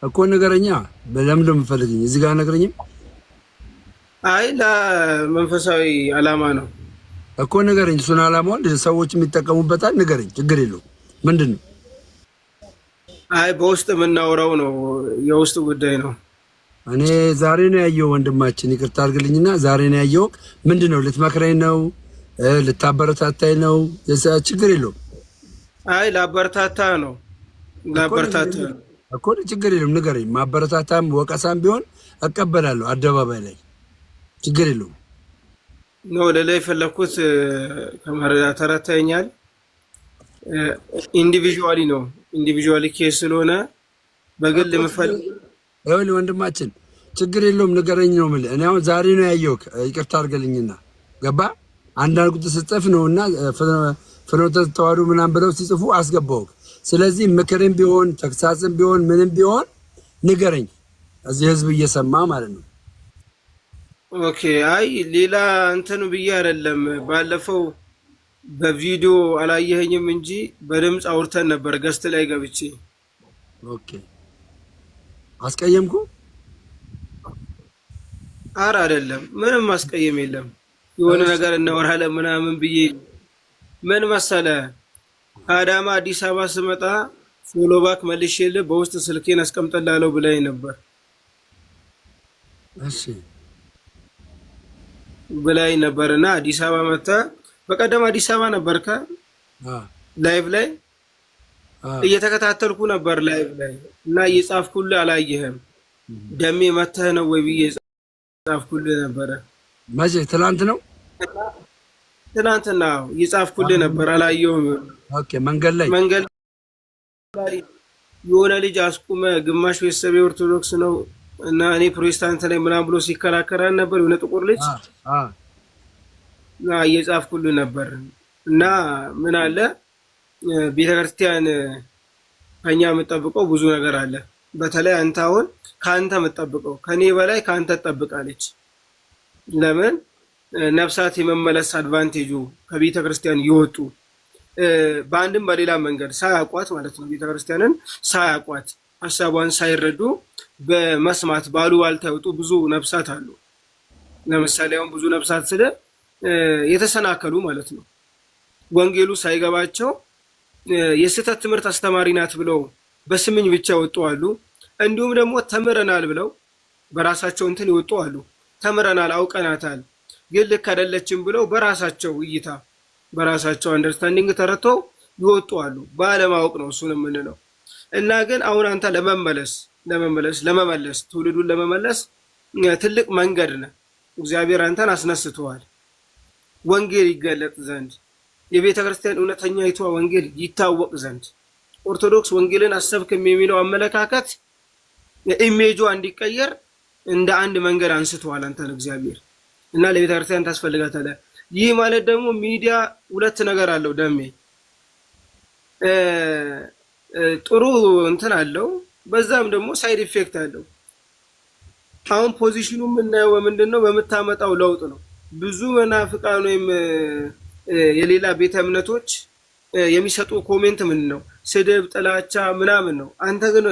እኮ። ንገረኛ። ለምን እንደምፈልግኝ እዚህ ጋር ነግረኝም። አይ ለመንፈሳዊ ዓላማ ነው እኮ። ንገረኝ። እሱን ዓላማውን ሰዎች የሚጠቀሙበታል። ንገረኝ፣ ችግር የለውም። ምንድን ነው? አይ በውስጥ የምናወራው ነው፣ የውስጥ ጉዳይ ነው። እኔ ዛሬ ነው ያየው ወንድማችን፣ ይቅርታ አድርግልኝና ዛሬ ነው ያየው። ምንድን ነው? ልትመክረኝ ነው? ልታበረታታኝ ነው? ችግር የለውም። አይ ላበረታታ ነው፣ ላበረታታ ነው እኮ። ችግር የለውም፣ ንገረኝ። ማበረታታም ወቀሳም ቢሆን እቀበላለሁ፣ አደባባይ ላይ ችግር የለውም። ነው ለላይ የፈለኩት ከመረዳት ተረታኛል። ኢንዲቪዥዋሊ ነው፣ ኢንዲቪዥዋሊ ኬስ ስለሆነ በግል የምፈልግ ይኸውልህ ወንድማችን፣ ችግር የለውም፣ ንገረኝ ነው የምልህ። እኔ አሁን ዛሬ ነው ያየሁህ፣ ይቅርታ አድርገልኝና ገባ። አንዳንድ ቁጥር ስጽፍ ነውና ፍኖተ ተዋሕዶ ምናምን ብለው ሲጽፉ አስገባሁህ። ስለዚህ ምክርም ቢሆን ተግሳጽም ቢሆን ምንም ቢሆን ንገረኝ፣ እዚህ ህዝብ እየሰማ ማለት ነው። ኦኬ። አይ ሌላ እንትን ብዬ አይደለም። ባለፈው በቪዲዮ አላየኸኝም እንጂ በድምፅ አውርተን ነበር ገስት ላይ ገብቼ። ኦኬ። አስቀየምኩ? አረ አይደለም፣ ምንም ማስቀየም የለም። የሆነ ነገር እናወራለን ምናምን ብዬ ምን መሰለ፣ ከአዳማ አዲስ አበባ ስመጣ ፎሎ ባክ መልሼልህ በውስጥ ስልኬን አስቀምጥልሃለሁ ብለኸኝ ነበር። እሺ ብለኸኝ ነበርና አዲስ አበባ መጥተህ በቀደም አዲስ አበባ ነበርከ? ላይቭ ላይ እየተከታተልኩ ነበር ላይቭ ላይ እና እየጻፍኩልህ አላየህም። ደሜ መተህ ነው ወይ ብዬ እየጻፍኩልህ ነበረ። መቼ? ትናንት ነው? ትናንትና እየጻፍኩልህ ነበር፣ አላየሁም። ኦኬ። መንገድ ላይ የሆነ ልጅ አስቁመ ግማሽ ቤተሰብ ኦርቶዶክስ ነው እና እኔ ፕሮቴስታንት ላይ ምናምን ብሎ ሲከራከራን ነበር። የሆነ ጥቁር ልጅ እና እየጻፍኩልህ ነበር እና ምን አለ ቤተክርስቲያን ከኛ የምጠብቀው ብዙ ነገር አለ። በተለይ አንተ አሁን ከአንተ የምጠብቀው ከኔ በላይ ከአንተ ትጠብቃለች። ለምን? ነፍሳት የመመለስ አድቫንቴጁ ከቤተክርስቲያን ይወጡ በአንድም በሌላ መንገድ ሳያቋት ማለት ነው። ቤተክርስቲያንን ሳያቋት ሀሳቧን ሳይረዱ በመስማት ባሉባልታ ይወጡ ብዙ ነፍሳት አሉ። ለምሳሌ አሁን ብዙ ነፍሳት ስለ የተሰናከሉ ማለት ነው። ወንጌሉ ሳይገባቸው የስህተት ትምህርት አስተማሪ ናት ብለው በስምኝ ብቻ ይወጡ አሉ። እንዲሁም ደግሞ ተምረናል ብለው በራሳቸው እንትን ይወጡ አሉ። ተምረናል፣ አውቀናታል፣ ግን ልክ አይደለችም ብለው በራሳቸው እይታ በራሳቸው አንደርስታንዲንግ ተረድተው ይወጡ አሉ። ባለማወቅ ነው እሱን የምንለው። እና ግን አሁን አንተ ለመመለስ ትውልዱን ለመመለስ ትልቅ መንገድ ነህ። እግዚአብሔር አንተን አስነስተዋል። ወንጌል ይገለጥ ዘንድ የቤተ ክርስቲያን እውነተኛይቷ ወንጌል ይታወቅ ዘንድ ኦርቶዶክስ ወንጌልን አሰብክም የሚለው አመለካከት ኢሜጇ እንዲቀየር እንደ አንድ መንገድ አንስተዋል አንተን እግዚአብሔር እና ለቤተክርስቲያን ታስፈልጋታለህ። ይህ ማለት ደግሞ ሚዲያ ሁለት ነገር አለው ደሜ ጥሩ እንትን አለው፣ በዛም ደግሞ ሳይድ ኢፌክት አለው። አሁን ፖዚሽኑ የምናየው በምንድነው? በምታመጣው ለውጥ ነው። ብዙ መናፍቃን ወይም የሌላ ቤተ እምነቶች የሚሰጡ ኮሜንት ምንድነው? ስድብ፣ ጥላቻ ምናምን ነው። አንተ ግን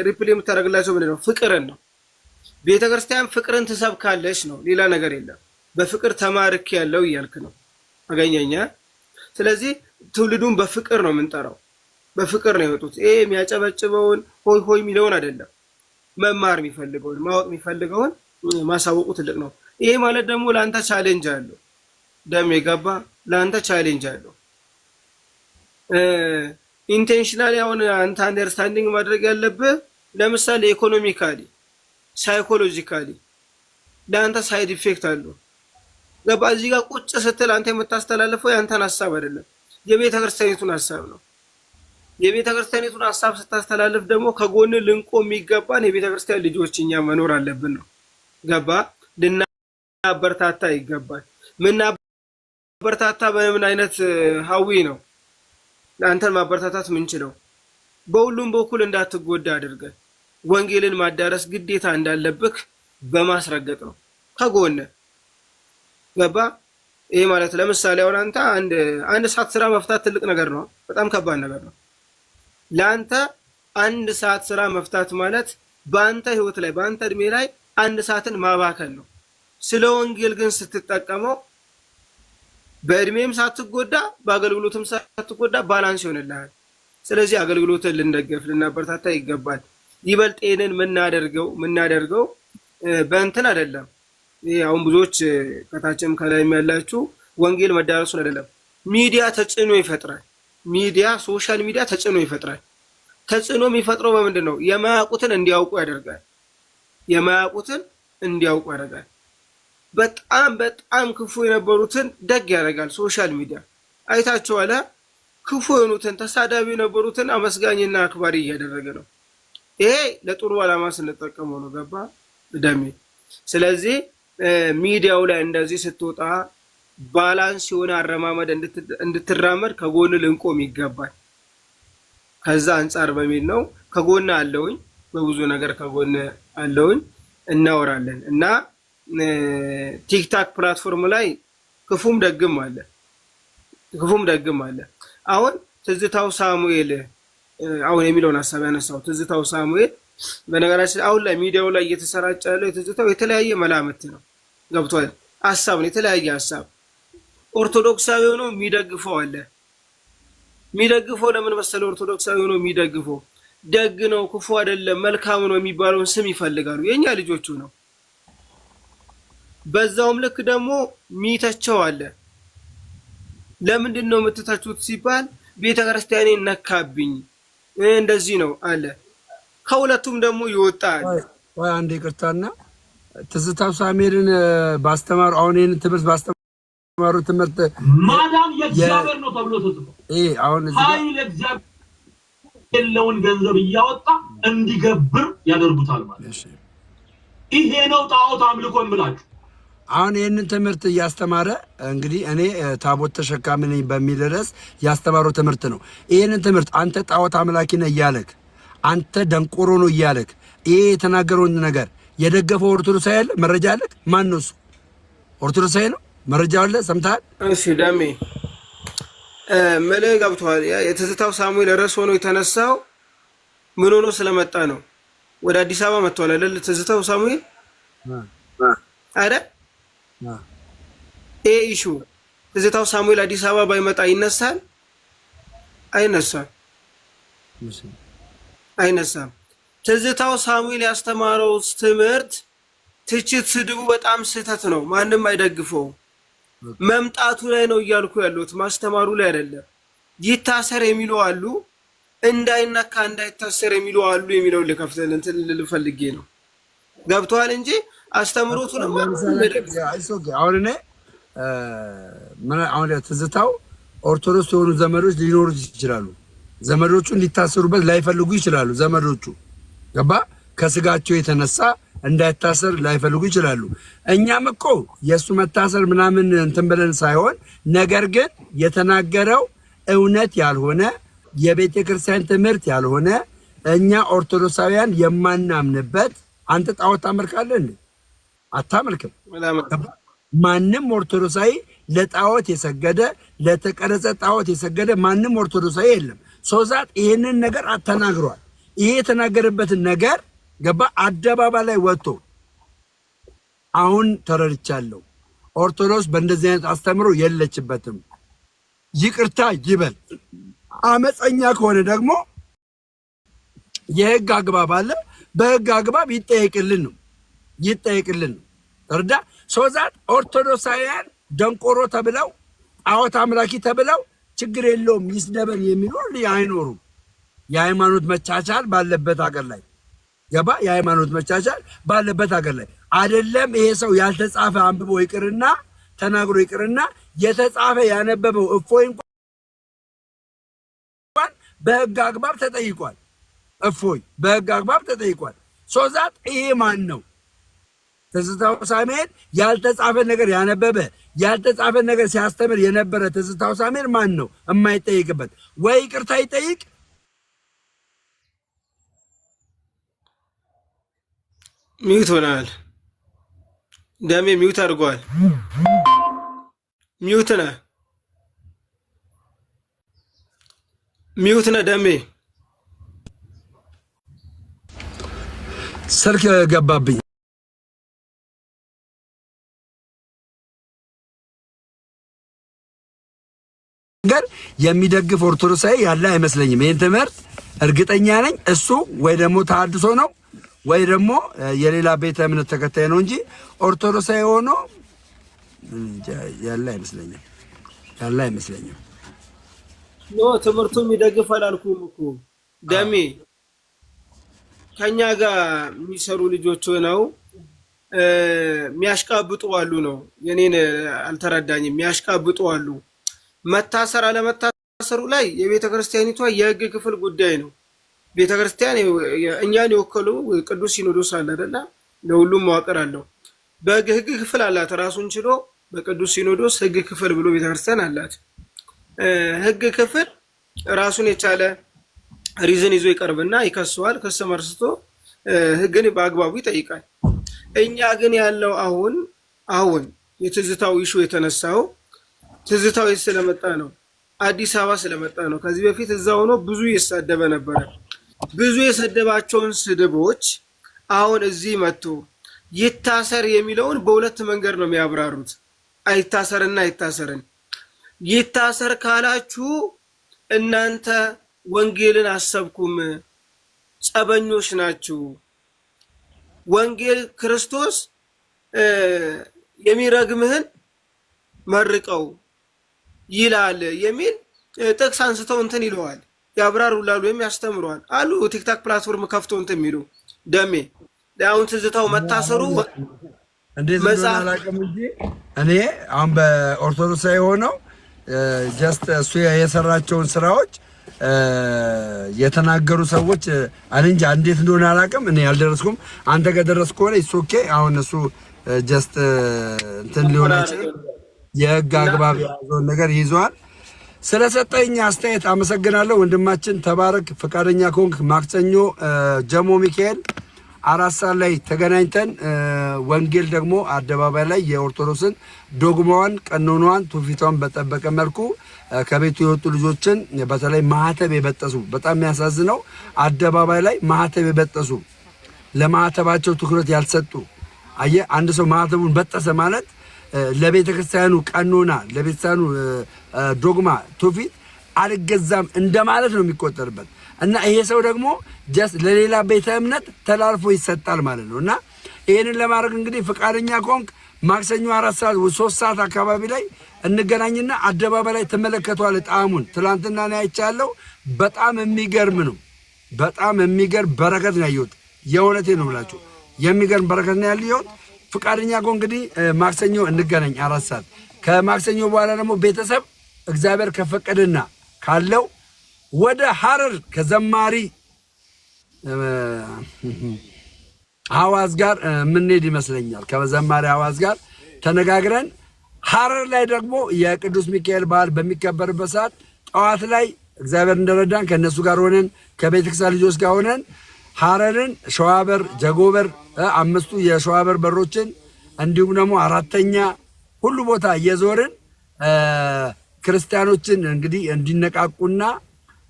ሪፕሌይ የምታደርግላቸው ምንድነው? ፍቅርን ነው። ቤተክርስቲያን ፍቅርን ትሰብካለች ነው፣ ሌላ ነገር የለም። በፍቅር ተማርክ ያለው እያልክ ነው አገኘኛ። ስለዚህ ትውልዱን በፍቅር ነው የምንጠራው። በፍቅር ነው የመጡት። ይሄ የሚያጨበጭበውን ሆይ ሆይ የሚለውን አይደለም። መማር የሚፈልገውን ማወቅ የሚፈልገውን ማሳወቁ ትልቅ ነው። ይሄ ማለት ደግሞ ለአንተ ቻሌንጅ አለው። ደም የገባ ለአንተ ቻሌንጅ አለው። ኢንቴንሽናሊ አሁን አንተ አንደርስታንዲንግ ማድረግ ያለብህ ለምሳሌ ኢኮኖሚካሊ፣ ሳይኮሎጂካሊ ለአንተ ሳይድ ኢፌክት አለው። ገባ? እዚህ ጋር ቁጭ ስትል አንተ የምታስተላልፈው ያንተን ሀሳብ አይደለም፣ የቤተ ክርስቲያኒቱን ሀሳብ ነው። የቤተ ክርስቲያኒቱን ሀሳብ ስታስተላልፍ ደግሞ ከጎን ልንቆ የሚገባን የቤተ ክርስቲያን ልጆች እኛ መኖር አለብን ነው። ገባ? ልናበረታታ ይገባል። ምናበረታታ በምን አይነት ሀዊ ነው ለአንተን ማበረታታት ምንችለው? በሁሉም በኩል እንዳትጎዳ አድርገን ወንጌልን ማዳረስ ግዴታ እንዳለብህ በማስረገጥ ነው ከጎን። ገባ? ይሄ ማለት ለምሳሌ አሁን አንተ አንድ ሰዓት ስራ መፍታት ትልቅ ነገር ነው፣ በጣም ከባድ ነገር ነው። ለአንተ አንድ ሰዓት ስራ መፍታት ማለት በአንተ ህይወት ላይ በአንተ እድሜ ላይ አንድ ሰዓትን ማባከን ነው። ስለ ወንጌል ግን ስትጠቀመው በእድሜም ሳትጎዳ በአገልግሎትም ሳትጎዳ ባላንስ ይሆንልሃል። ስለዚህ አገልግሎትን ልንደግፍ ልናበረታታ ይገባል። ይበልጥ ይሄንን የምናደርገው በእንትን አይደለም። ይሄ አሁን ብዙዎች ከታችም ከላይም ያላችሁ ወንጌል መዳረሱን አይደለም። ሚዲያ ተጽዕኖ ይፈጥራል። ሚዲያ ሶሻል ሚዲያ ተጽዕኖ ይፈጥራል። ተጽዕኖ የሚፈጥረው በምንድን ነው? የማያውቁትን እንዲያውቁ ያደርጋል። የማያውቁትን እንዲያውቁ ያደርጋል። በጣም ክፉ የነበሩትን ደግ ያደርጋል። ሶሻል ሚዲያ አይታችኋል። ክፉ የሆኑትን ተሳዳቢ የነበሩትን አመስጋኝና አክባሪ እያደረገ ነው። ይሄ ለጥሩ ዓላማ ስንጠቀመው ነው። ገባ ደሜ? ስለዚህ ሚዲያው ላይ እንደዚህ ስትወጣ ባላንስ የሆነ አረማመድ እንድትራመድ ከጎን ልንቆም ይገባል። ከዛ አንጻር በሚል ነው ከጎን አለውኝ፣ በብዙ ነገር ከጎን አለውኝ። እናወራለን እና ቲክታክ ፕላትፎርም ላይ ክፉም ደግም አለ። አሁን ትዝታው ሳሙኤል አሁን የሚለውን ሀሳብ ያነሳው ትዝታው ሳሙኤል በነገራችን አሁን ላይ ሚዲያው ላይ እየተሰራጨ ያለው የትዝታው የተለያየ መላምት ነው። ገብቷል? ሀሳብ ነው፣ የተለያየ ሀሳብ። ኦርቶዶክሳዊ ሆኖ የሚደግፈው አለ። የሚደግፈው ለምን መሰለህ? ኦርቶዶክሳዊ ሆኖ የሚደግፈው ደግ ነው፣ ክፉ አይደለም፣ መልካም ነው የሚባለውን ስም ይፈልጋሉ። የኛ ልጆቹ ነው። በዛውም ልክ ደግሞ ሚተቸው አለ። ለምንድን ነው የምትተቹት ሲባል ቤተክርስቲያኔን ነካብኝ እንደዚህ ነው አለ። ከሁለቱም ደግሞ ይወጣል። ወይ አንዴ ይቅርታና ትዝታው ሳሙኤልን ባስተማሩ አሁን ይሄን ትምህርት ባስተማሩ ትምህርት ማዳን የእግዚአብሔር ነው ተብሎ ተጽፎ አሁን እዚህ ኃይል እግዚአብሔር የለውን ገንዘብ እያወጣ እንዲገብር ያደርጉታል ማለት ይሄ ነው ጣዖት አምልኮን ብላችሁ አሁን ይሄንን ትምህርት እያስተማረ እንግዲህ እኔ ታቦት ተሸካሚ ነኝ በሚል ርዕስ ያስተማረው ትምህርት ነው። ይሄንን ትምህርት አንተ ጣዖት አምላኪ ነህ እያለክ አንተ ደንቆሮ ነው እያለክ ይሄ የተናገረውን ነገር የደገፈው ኦርቶዶክሳዊ አለ? መረጃ አለክ? ማን ነው እሱ? ኦርቶዶክሳዊ ነው? መረጃ አለ? ሰምተሃል? እሺ ደሜ መልህ ገብቷል። የትዝታው ሳሙኤል ርዕስ ሆኖ የተነሳው ምን ሆኖ ስለመጣ ነው። ወደ አዲስ አበባ መጥቷል አይደል? ትዝታው ሳሙኤል አይደል? ኢሹ ትዝታው ሳሙኤል አዲስ አበባ ባይመጣ ይነሳል? አይነሳም። ትዝታው ሳሙኤል ያስተማረው ትምህርት ትችት፣ ስድቡ በጣም ስህተት ነው። ማንም አይደግፈው። መምጣቱ ላይ ነው እያልኩ ያሉት ማስተማሩ ላይ አይደለም። ይታሰር የሚሉ አሉ፣ እንዳይነካ እንዳይታሰር የሚሉ አሉ የሚለው ልከፍተን እንትን ልፈልጌ ነው። ገብቷል እንጂ አስተምሮቱ ነው። አሁን እኔ አሁን ትዝታው ኦርቶዶክስ የሆኑ ዘመዶች ሊኖሩት ይችላሉ። ዘመዶቹ እንዲታሰሩበት ላይፈልጉ ይችላሉ። ዘመዶቹ ገባ ከስጋቸው የተነሳ እንዳይታሰር ላይፈልጉ ይችላሉ። እኛም እኮ የእሱ መታሰር ምናምን እንትን ብለን ሳይሆን ነገር ግን የተናገረው እውነት ያልሆነ የቤተ ክርስቲያን ትምህርት ያልሆነ እኛ ኦርቶዶክሳውያን የማናምንበት አንተ ጣዖት ታመልካለህ እንዴ? አታመልክም። ማንም ኦርቶዶክሳዊ ለጣዖት የሰገደ ለተቀረጸ ጣዖት የሰገደ ማንም ኦርቶዶክሳዊ የለም። ሶዛት ይሄንን ነገር አተናግሯል። ይሄ የተናገረበትን ነገር ገባ አደባባይ ላይ ወጥቶ አሁን ተረድቻለሁ፣ ኦርቶዶክስ በእንደዚህ አይነት አስተምሮ የለችበትም፣ ይቅርታ ይበል። አመፀኛ ከሆነ ደግሞ የህግ አግባብ አለ፣ በህግ አግባብ ይጠየቅልን ነው። እርዳ ሶዛት ኦርቶዶክሳውያን ደንቆሮ ተብለው ጣዖት አምላኪ ተብለው ችግር የለውም ይስደበን የሚሉ አይኖሩም። የሃይማኖት መቻቻል ባለበት ሀገር ላይ ገባ። የሃይማኖት መቻቻል ባለበት ሀገር ላይ አይደለም። ይሄ ሰው ያልተጻፈ አንብቦ ይቅርና ተናግሮ ይቅርና የተጻፈ ያነበበው እፎይ እንኳን በህግ አግባብ ተጠይቋል። እፎይ በህግ አግባብ ተጠይቋል። ሶዛት ይሄ ማን ነው? ትዝታው ሳሙኤል ያልተጻፈ ነገር ያነበበ ያልተጻፈ ነገር ሲያስተምር የነበረ ትዝታው ሳሙኤል ማን ነው? የማይጠይቅበት ወይ ይቅርታ ይጠይቅ። ሚውት ሆናል። ደሜ ሚውት አድርጓል። ሚውት ነህ ደሜ። ስልክ ገባብኝ። ነገር የሚደግፍ ኦርቶዶክሳዊ ያለ አይመስለኝም። ይሄን ትምህርት እርግጠኛ ነኝ እሱ ወይ ደግሞ ተሐድሶ ነው ወይ ደግሞ የሌላ ቤተ እምነት ተከታይ ነው እንጂ ኦርቶዶክሳዊ ሆኖ ያለ አይመስለኝም። ኖ ትምህርቱ የሚደግፍ አላልኩም እኮ ደሜ። ከኛ ጋር የሚሰሩ ልጆች ሆነው የሚያሽቃብጡ አሉ ነው። የኔን አልተረዳኝም። የሚያሽቃብጡ አሉ። መታሰር አለመታሰሩ ላይ የቤተ ክርስቲያኒቷ የህግ ክፍል ጉዳይ ነው። ቤተ ክርስቲያን እኛን የወከሉ ቅዱስ ሲኖዶስ አለ አይደል? ለሁሉም መዋቅር አለው። በህግ ክፍል አላት ራሱን ችሎ። በቅዱስ ሲኖዶስ ህግ ክፍል ብሎ ቤተ ክርስቲያን አላት። ህግ ክፍል ራሱን የቻለ ሪዝን ይዞ ይቀርብና ይከሰዋል። ክስ መስርቶ ህግን በአግባቡ ይጠይቃል። እኛ ግን ያለው አሁን የትዝታው ኢሹ የተነሳው ትዝታው ስለመጣ ነው። አዲስ አበባ ስለመጣ ነው። ከዚህ በፊት እዛ ሆኖ ብዙ ይሳደበ ነበረ። ብዙ የሰደባቸውን ስድቦች አሁን እዚህ መጥቶ ይታሰር የሚለውን በሁለት መንገድ ነው የሚያብራሩት። አይታሰርና አይታሰርን። ይታሰር ካላችሁ እናንተ ወንጌልን አሰብኩም፣ ጸበኞች ናችሁ። ወንጌል ክርስቶስ የሚረግምህን መርቀው ይላል የሚል ጥቅስ አንስተው እንትን ይለዋል፣ ያብራሩላሉ ወይም ያስተምረዋል አሉ። ቲክታክ ፕላትፎርም ከፍቶ እንትን የሚሉ ደሜ አሁን ትዝታው መታሰሩ እንዴት እንደሆነ አላውቅም እንጂ እኔ አሁን በኦርቶዶክሳዊ ሆነው ጀስት እሱ የሰራቸውን ስራዎች የተናገሩ ሰዎች እንጃ እንዴት እንደሆነ አላውቅም። እኔ አልደረስኩም። አንተ ከደረስክ ከሆነ ኢትስ ኦኬ። አሁን እሱ ጀስት እንትን ሊሆን አይችልም። የህግ አግባብ ያዘውን ነገር ይዟል። ስለሰጠኝ አስተያየት አመሰግናለሁ ወንድማችን። ተባረክ። ፈቃደኛ ከሆንክ ማክሰኞ ጀሞ ሚካኤል 4 ሰዓት ላይ ተገናኝተን ወንጌል ደግሞ አደባባይ ላይ የኦርቶዶክስን ዶግማዋን፣ ቀኖኗን፣ ትውፊቷን በጠበቀ መልኩ ከቤቱ የወጡ ልጆችን በተለይ ማህተብ የበጠሱ በጣም የሚያሳዝነው አደባባይ ላይ ማህተብ የበጠሱ ለማህተባቸው ትኩረት ያልሰጡ አየህ፣ አንድ ሰው ማህተቡን በጠሰ ማለት ለቤተ ክርስቲያኑ ቀኖና ለቤተ ክርስቲያኑ ዶግማ ትውፊት አልገዛም እንደማለት ነው የሚቆጠርበት። እና ይሄ ሰው ደግሞ ጀስት ለሌላ ቤተ እምነት ተላልፎ ይሰጣል ማለት ነው። እና ይሄንን ለማድረግ እንግዲህ ፈቃደኛ ከሆንክ ማክሰኞ 4 ሰዓት 3 ሰዓት አካባቢ ላይ እንገናኝና አደባባይ ላይ ተመለከቷል ጣዕሙን። ትላንትና ነው አይቻለሁ። በጣም የሚገርም ነው። በጣም የሚገርም በረከት ነው ያየሁት። የእውነቴን ነው ብላችሁ የሚገርም በረከት ነው ያየሁት። ፈቃደኛ ከሆንክ እንግዲህ ማክሰኞ እንገናኝ 4 ሰዓት። ከማክሰኞ በኋላ ደግሞ ቤተሰብ እግዚአብሔር ከፈቀደና ካለው ወደ ሐረር ከዘማሪ አዋዝ ጋር ምንሄድ ይመስለኛል። ከዘማሪ አዋዝ ጋር ተነጋግረን ሐረር ላይ ደግሞ የቅዱስ ሚካኤል በዓል በሚከበርበት ሰዓት ጠዋት ላይ እግዚአብሔር እንደረዳን ከነሱ ጋር ሆነን ከቤተክርስቲያን ልጆች ጋር ሆነን ሐረርን ሸዋበር፣ ጀጎበር 5ቱ የሸዋበር በሮችን እንዲሁም ደግሞ 4ኛ ሁሉ ቦታ እየዞርን ክርስቲያኖችን እንግዲህ እንዲነቃቁና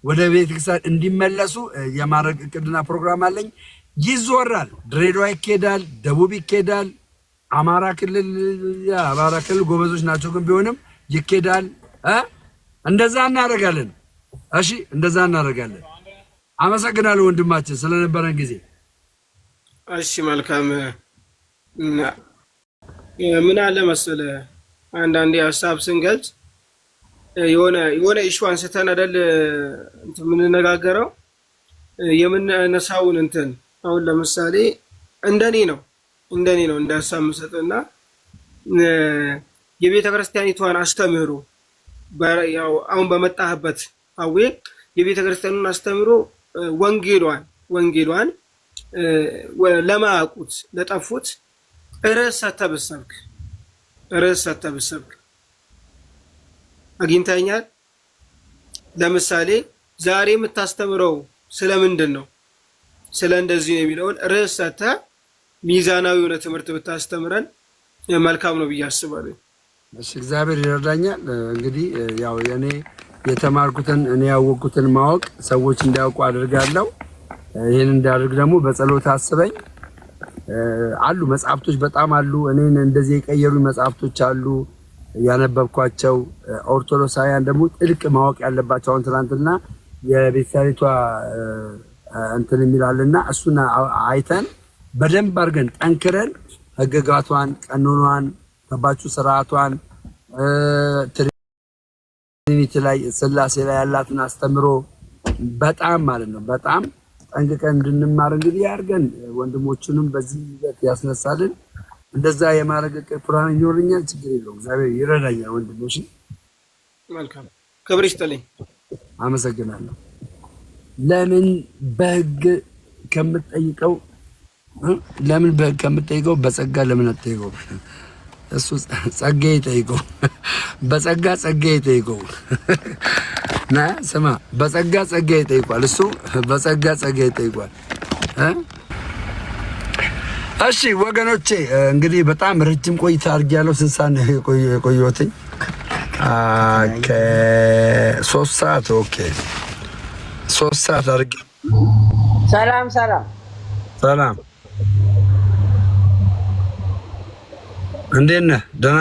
ወደ ቤተክርስቲያን እንዲመለሱ የማድረግ እቅድና ፕሮግራም አለኝ። ይዞራል። ድሬዳዋ ይኬዳል፣ ደቡብ ይኬዳል፣ አማራ ክልል ጎበዞች ናቸው ግን ቢሆንም ይኬዳል። እንደዛ እናደርጋለን። እሺ እንደዛ እናደርጋለን። አመሰግናለሁ ወንድማችን ስለነበረን ጊዜ። እሺ መልካም። ምን አለ መሰለህ አንዳንዴ ሀሳብ ስንገልጽ የሆነ ኢሹ አንስተን አይደል የምንነጋገረው የምንነሳውን እንትን አሁን ለምሳሌ እንደኔ ነው እንደ ሀሳብ የምሰጥና የቤተ ክርስቲያኒቷን አስተምህሮ ያው አሁን በመጣህበት አዌ የቤተ ክርስቲያኑን አስተምህሮ ወንጌሏን ለማያውቁት ለጠፉት ርዕስ ሰተህ አግኝተኛል። ለምሳሌ ዛሬ የምታስተምረው ስለምንድን ነው ስለ እንደዚህ ነው የሚለውን ርዕስ ሰተህ ሚዛናዊ የሆነ ትምህርት ብታስተምረን መልካም ነው ብዬ አስባለሁ። እሺ እግዚአብሔር ይረዳኛል። እንግዲህ ያው የኔ የተማርኩትን እኔ ያወቅኩትን ማወቅ ሰዎች እንዲያውቁ አድርጋለሁ። ይሄን እንዳደርግ ደግሞ በጸሎት አስበኝ። አሉ መጽሐፍቶች በጣም አሉ። እኔን እንደዚህ የቀየሩ መጽሐፍቶች አሉ ያነበብኳቸው። ኦርቶዶክሳውያን ደግሞ ጥልቅ ማወቅ ያለባቸው አሁን ትናንትና የቤተክርስቲያኒቷ እንትን የሚላልና እሱን አይተን በደንብ አድርገን ጠንክረን ህግጋቷን፣ ቀኖኗን፣ ተባቹ ስርዓቷን ትሪኒቲ ላይ ስላሴ ላይ ያላትን አስተምሮ በጣም ማለት ነው በጣም ጠንቅቀን እንድንማር እንግዲህ ያርገን ወንድሞቹንም በዚህ ይዘት ያስነሳልን። እንደዛ የማረጋገጥ ፕሮግራም ይኖርኛል። ችግር የለውም። እግዚአብሔር ይረዳኛል። ወንድሞች መልካም ክብር ይስጥልኝ። አመሰግናለሁ። ለምን በህግ ከምትጠይቀው በጸጋ ለምን አትጠይቀው? እሱ ጸጋ ይጠይቀው። በጸጋ ይጠይቀው። ና ስማ፣ በጸጋ ይጠይቋል። እሱ በጸጋ ይጠይቋል። እሺ ወገኖቼ እንግዲህ በጣም ረጅም ቆይታ አድርጌያለሁ። ስንት ሰዓት ነው የቆየሁትኝ? ከ3 ሰዓት። ኦኬ 3 ሰዓት አድርጌ። ሰላም እንዴት ነህ? ደህና